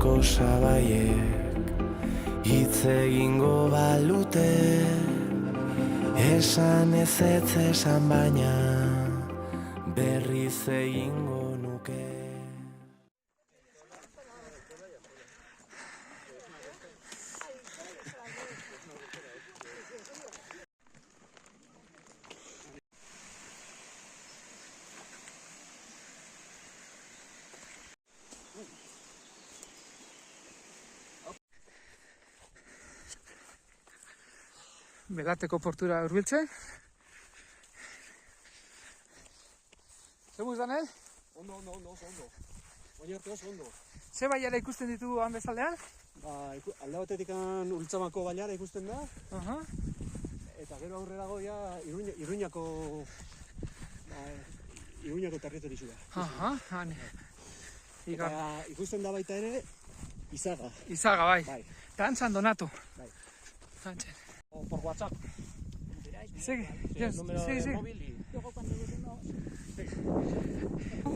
Bertoko sabaiek hitz egingo balute, esan ez esan baina berriz egingo nuke. Belateko portura hurbiltzen. Zemuz, Daniel? Ondo. Oin arte oso ondo. Ze baiara ikusten ditugu han bezaldean? Alde batetik Ultzamako bailara ikusten da. Eta gero aurrerago ja Iruñako territorizua. Eta ikusten da baita ere Izaga. Izaga, bai. Eta han San Donato. Bai. Por WhatsApp. Sí. Móvil y... Luego cuando volvemos...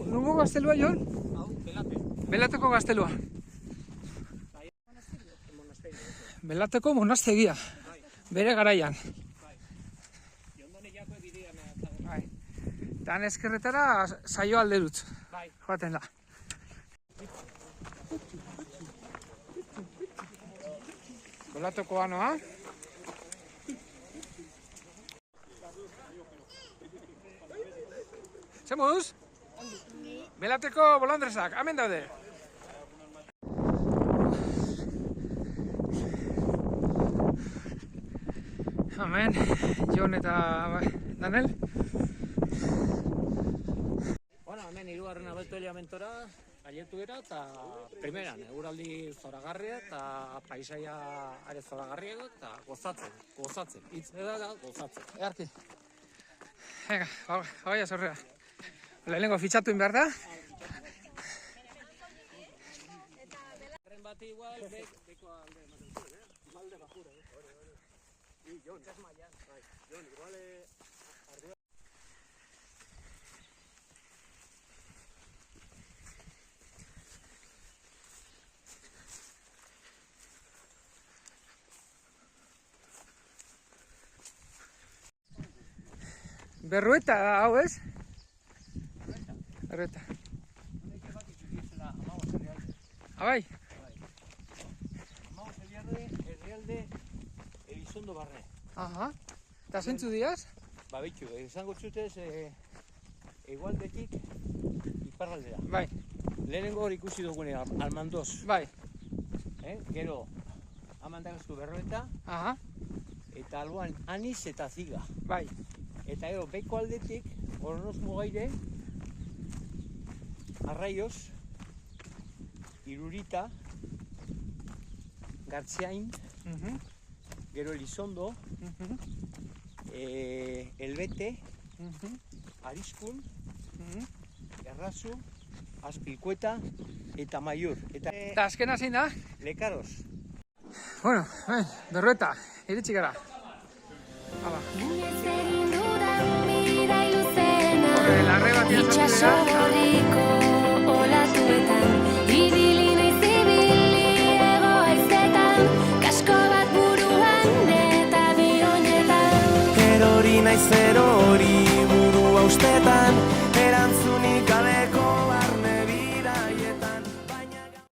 Nungo gaztelua, Jon? Belateko gaztelua. Belateko monastegia. Bere garaian. Bai. Dan eskerretara saio alderutz. Joaten da. Belateko anoa. Zemuz? Belateko bolondresak, hemen daude. Hemen, Jon eta Daniel. Bueno, hemen hirugarren abeto elementora aiertu dira eta primeran, eguraldi zoragarria eta paisaia are zoragarria eta gozatzen. Hitz da gozatzen. Earki. Venga, bagoia zorrera. Lehenengo fitxatu behar da. Herren bati igual, beko alde ematen zuen, Alde bajura, I, Jon, desmaian. Jon, igual ardua. Berrueta hau ez? Berrueta. Abai? Amamos herrialde Elizondo barne. Aha. Eta zeintzu diaz? Ba, bitxu, esango txutez egualdetik iparraldera. Bai. Lehenengo hor ikusi dugunean, Almandoz. Bai. Gero, amandagaztu Berroeta, Aha. eta alboan Aniz eta Ziga. Bai. Eta gero, beko aldetik, Hornoz Mugaire, Arraioz, Irurita, Gartziain, gero Elizondo, Elbete, Ariskun, Errazu, Azpilkueta eta Maiur. Eta azkena zein da? Lekaroz. Bueno, Berrueta, iritsi gara. Hala. Larre batean Itxaso gorriko olatuetan, ibili naiz ibili ego haizetan, kasko bat buruan eta bi oinetan. Erori naiz erori burua ustetan,